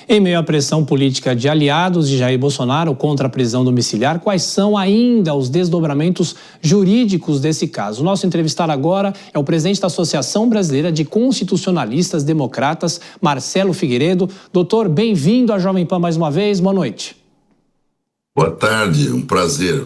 Em meio à pressão política de aliados de Jair Bolsonaro contra a prisão domiciliar, quais são ainda os desdobramentos jurídicos desse caso? O nosso entrevistado agora é o presidente da Associação Brasileira de Constitucionalistas Democratas, Marcelo Figueiredo. Doutor, bem-vindo à Jovem Pan mais uma vez. Boa noite. Boa tarde, um prazer.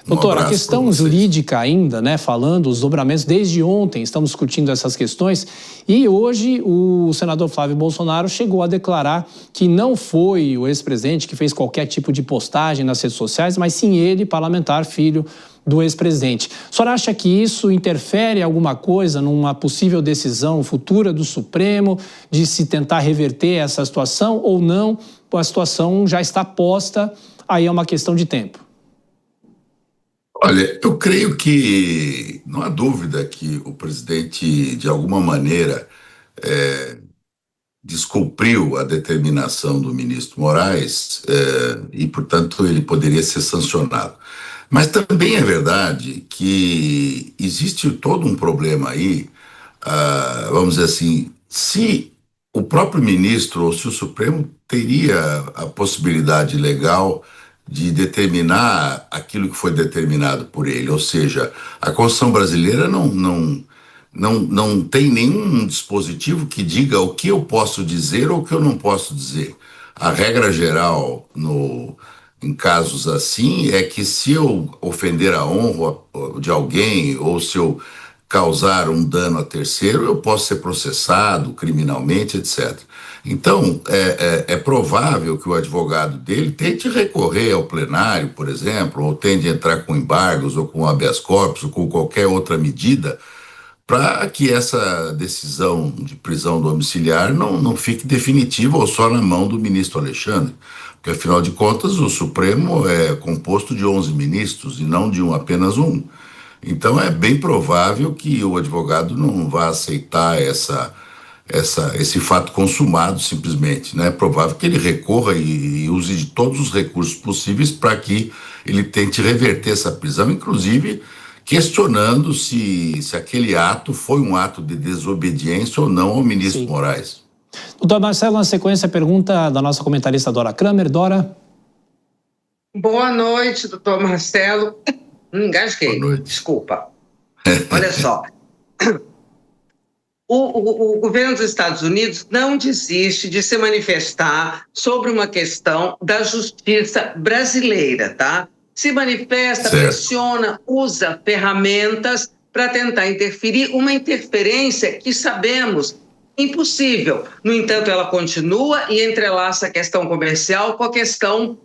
Doutor, a questão jurídica ainda, falando, os dobramentos, desde ontem estamos discutindo essas questões e hoje o senador Flávio Bolsonaro chegou a declarar que não foi o ex-presidente que fez qualquer tipo de postagem nas redes sociais, mas sim ele, parlamentar, filho do ex-presidente. O senhor acha que isso interfere alguma coisa numa possível decisão futura do Supremo de se tentar reverter essa situação ou não? A situação já está posta, aí é uma questão de tempo. Olha, eu creio que não há dúvida que o presidente, de alguma maneira, descumpriu a determinação do ministro Moraes e, portanto, ele poderia ser sancionado. Mas também é verdade que existe todo um problema aí, vamos dizer assim, se o próprio ministro ou se o Supremo teria a possibilidade legal de determinar aquilo que foi determinado por ele, ou seja, a Constituição brasileira não tem nenhum dispositivo que diga o que eu posso dizer ou o que eu não posso dizer. A regra geral em casos assim é que se eu ofender a honra de alguém ou se eu causar um dano a terceiro, eu posso ser processado criminalmente, etc. Então, é provável que o advogado dele tente recorrer ao plenário, por exemplo, ou tente entrar com embargos, ou com habeas corpus, ou com qualquer outra medida, para que essa decisão de prisão domiciliar não fique definitiva ou só na mão do ministro Alexandre. Porque, afinal de contas, o Supremo é composto de 11 ministros e não de apenas um. Então, é bem provável que o advogado não vá aceitar esse fato consumado simplesmente, É provável que ele recorra e use de todos os recursos possíveis para que ele tente reverter essa prisão, inclusive questionando se aquele ato foi um ato de desobediência ou não ao ministro Sim. Moraes. Doutor Marcelo, na sequência, a pergunta da nossa comentarista Dora Kramer. Dora? Boa noite, doutor Marcelo. Engasguei. Boa noite. Desculpa. Olha só. O governo dos Estados Unidos não desiste de se manifestar sobre uma questão da justiça brasileira, tá? Se manifesta, certo, pressiona, usa ferramentas para tentar interferir, uma interferência que sabemos impossível. No entanto, ela continua e entrelaça a questão comercial com a questão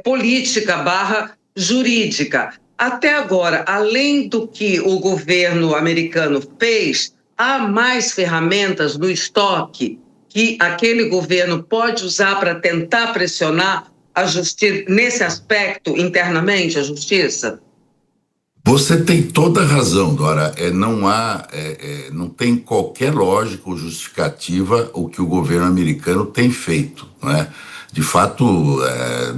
política / jurídica. Até agora, além do que o governo americano fez, há mais ferramentas no estoque que aquele governo pode usar para tentar pressionar a justiça, nesse aspecto, internamente, a justiça? Você tem toda a razão, Dora. Não tem qualquer lógica ou justificativa o que o governo americano tem feito, De fato,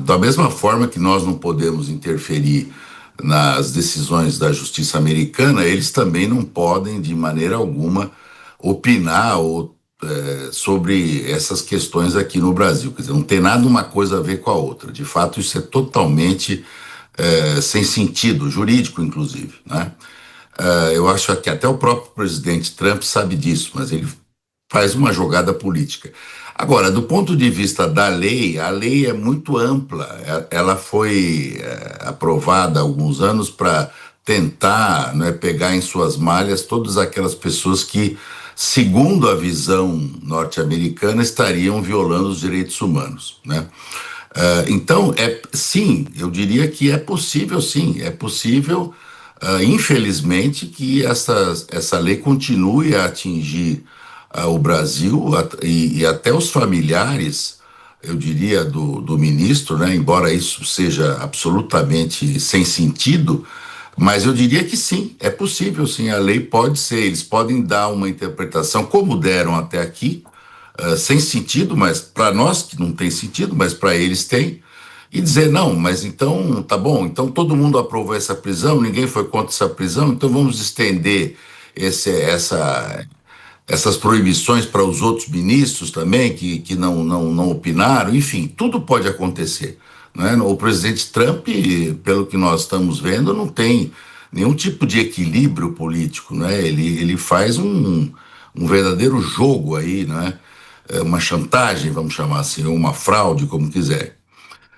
da mesma forma que nós não podemos interferir nas decisões da justiça americana, eles também não podem, de maneira alguma, opinar sobre essas questões aqui no Brasil. Quer dizer, não tem nada uma coisa a ver com a outra. De fato, isso é totalmente sem sentido, jurídico, inclusive, eu acho que até o próprio presidente Trump sabe disso, mas ele faz uma jogada política. Agora, do ponto de vista da lei, a lei é muito ampla. Ela foi aprovada há alguns anos para tentar pegar em suas malhas todas aquelas pessoas que, segundo a visão norte-americana, estariam violando os direitos humanos, Então, sim, eu diria que é possível, sim, é possível, infelizmente, que essa lei continue a atingir o Brasil e até os familiares, eu diria, do ministro, embora isso seja absolutamente sem sentido, mas eu diria que sim, é possível, sim, a lei pode ser, eles podem dar uma interpretação, como deram até aqui, sem sentido, mas para nós que não tem sentido, mas para eles tem, e dizer, não, mas então, tá bom, então todo mundo aprovou essa prisão, ninguém foi contra essa prisão, então vamos estender essas proibições para os outros ministros também, que não opinaram, enfim, tudo pode acontecer. Né? O presidente Trump, pelo que nós estamos vendo, não tem nenhum tipo de equilíbrio político. Né? Ele faz um verdadeiro jogo aí, né? Uma chantagem, vamos chamar assim, ou uma fraude, como quiser.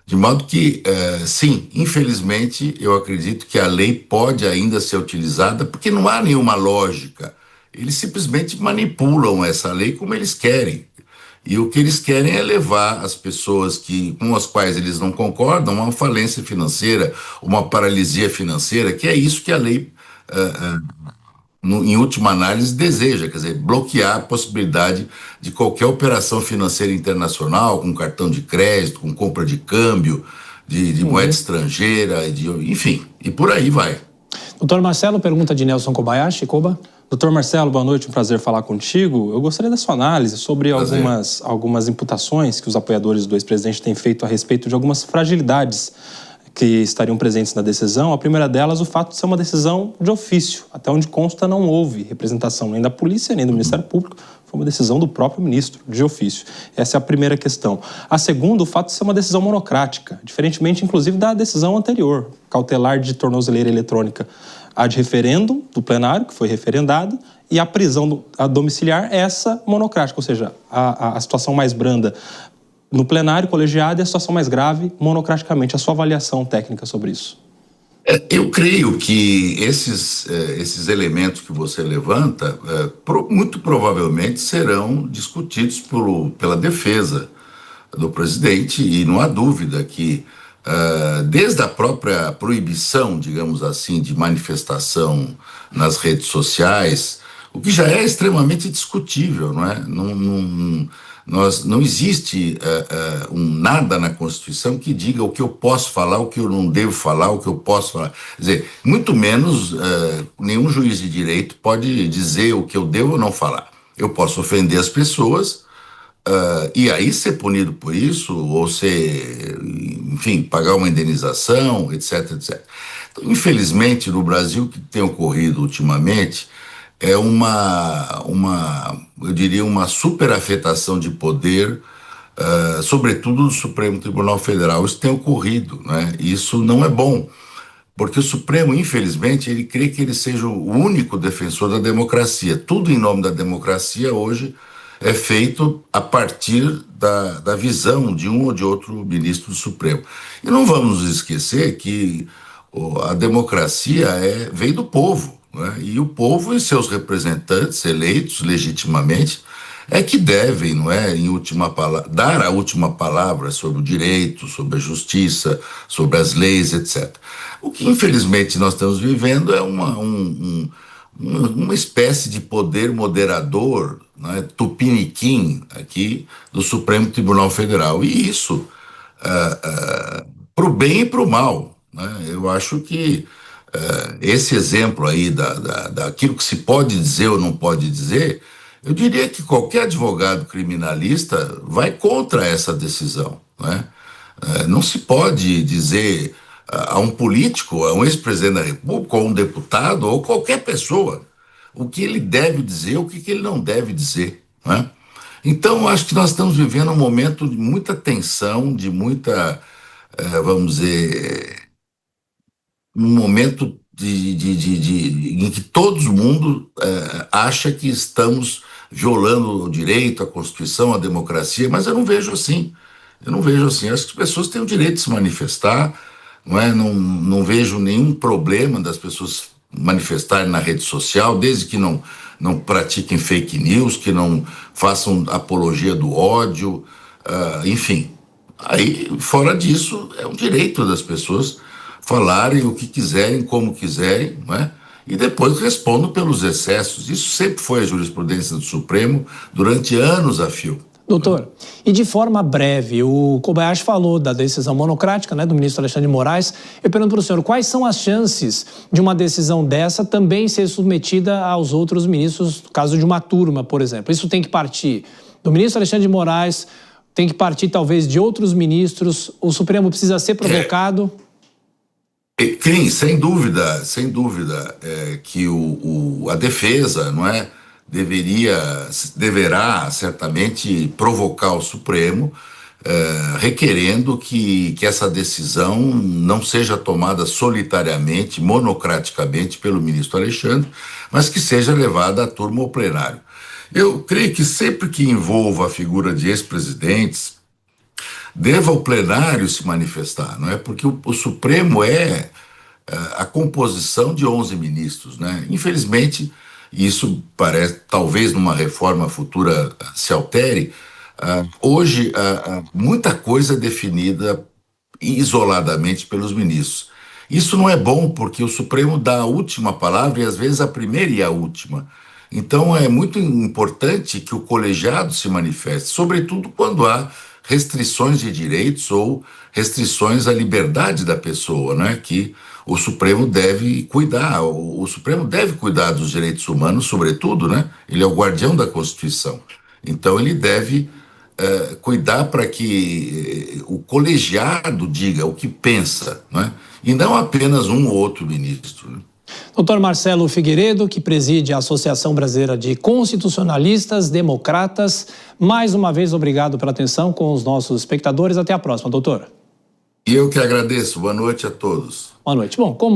De modo que, sim, infelizmente, eu acredito que a lei pode ainda ser utilizada, porque não há nenhuma lógica. Eles simplesmente manipulam essa lei como eles querem. E o que eles querem é levar as pessoas com as quais eles não concordam a uma falência financeira, uma paralisia financeira, que é isso que a lei, em última análise, deseja, quer dizer, bloquear a possibilidade de qualquer operação financeira internacional, com cartão de crédito, com compra de câmbio, de moeda estrangeira, enfim, e por aí vai. Doutor Marcelo, pergunta de Nelson Kobayashi. Koba? Doutor Marcelo, boa noite, um prazer falar contigo. Eu gostaria da sua análise sobre algumas imputações que os apoiadores do ex-presidente têm feito a respeito de algumas fragilidades que estariam presentes na decisão. A primeira delas, o fato de ser uma decisão de ofício. Até onde consta, não houve representação nem da polícia, nem do Ministério Público. Foi uma decisão do próprio ministro, de ofício. Essa é a primeira questão. A segunda, o fato de ser uma decisão monocrática, diferentemente, inclusive, da decisão anterior, cautelar de tornozeleira eletrônica. A de referendo do plenário, que foi referendada, e a prisão domiciliar, essa monocrática, ou seja, a situação mais branda no plenário colegiado e a situação mais grave monocraticamente. A sua avaliação técnica sobre isso? Eu creio que esses elementos que você levanta, muito provavelmente serão discutidos pela defesa do presidente, e não há dúvida que, desde a própria proibição, digamos assim, de manifestação nas redes sociais, o que já é extremamente discutível, não é? Não existe nada na Constituição que diga o que eu posso falar, o que eu não devo falar, o que eu posso falar. Quer dizer, muito menos nenhum juiz de direito pode dizer o que eu devo ou não falar. Eu posso ofender as pessoas e aí ser punido por isso, ou enfim, pagar uma indenização, etc, etc. Então, infelizmente, no Brasil, o que tem ocorrido ultimamente é eu diria, uma superafetação de poder, sobretudo do Supremo Tribunal Federal. Isso tem ocorrido, né? Isso não é bom, porque o Supremo, infelizmente, ele crê que ele seja o único defensor da democracia. Tudo em nome da democracia hoje é feito a partir da visão de um ou de outro ministro do Supremo. E não vamos nos esquecer que a democracia vem do povo. E o povo e seus representantes eleitos legitimamente é que devem, não é, dar a última palavra sobre o direito, sobre a justiça, sobre as leis, etc. O que infelizmente nós estamos vivendo é uma espécie de poder moderador, né, tupiniquim aqui do Supremo Tribunal Federal, e isso para o bem e para o mal, né? Eu acho que esse exemplo aí daquilo que se pode dizer ou não pode dizer, eu diria que qualquer advogado criminalista vai contra essa decisão, né? Não se pode dizer a um político, a um ex-presidente da República, ou um deputado, ou qualquer pessoa, o que ele deve dizer, o que ele não deve dizer, né? Então, acho que nós estamos vivendo um momento de muita tensão, de muita, vamos dizer, um momento em que todo mundo acha que estamos violando o direito, a Constituição, a democracia, mas eu não vejo assim. Acho que as pessoas têm o direito de se manifestar, não é? Não vejo nenhum problema das pessoas manifestarem na rede social, desde que não pratiquem fake news, que não façam apologia do ódio, enfim. Aí, fora disso, é um direito das pessoas falarem o que quiserem, como quiserem, não é? E depois respondam pelos excessos. Isso sempre foi a jurisprudência do Supremo durante anos a fio. Doutor, e de forma breve, o Kobayashi falou da decisão monocrática, né, do ministro Alexandre de Moraes. Eu pergunto para o senhor, quais são as chances de uma decisão dessa também ser submetida aos outros ministros, no caso de uma turma, por exemplo? Isso tem que partir do ministro Alexandre de Moraes, tem que partir talvez de outros ministros, o Supremo precisa ser provocado? Sim, sem dúvida, que a defesa, não é, deverá certamente provocar o Supremo, requerendo que essa decisão não seja tomada solitariamente, monocraticamente pelo ministro Alexandre, mas que seja levada à turma ao plenário. Eu creio que sempre que envolva a figura de ex-presidentes, deva o plenário se manifestar, não é? Porque o Supremo é a composição de 11 ministros, né? Infelizmente, isso parece, talvez numa reforma futura se altere. Hoje, muita coisa é definida isoladamente pelos ministros. Isso não é bom, porque o Supremo dá a última palavra e às vezes a primeira e a última. Então é muito importante que o colegiado se manifeste, sobretudo quando há restrições de direitos ou restrições à liberdade da pessoa, né? Que o Supremo deve cuidar. O Supremo deve cuidar dos direitos humanos, sobretudo, né? Ele é o guardião da Constituição. Então ele deve cuidar para que o colegiado diga o que pensa, né? E não apenas um ou outro ministro, né? Doutor Marcelo Figueiredo, que preside a Associação Brasileira de Constitucionalistas Democratas, mais uma vez obrigado pela atenção com os nossos espectadores. Até a próxima, doutor. E eu que agradeço. Boa noite a todos. Boa noite. Bom, como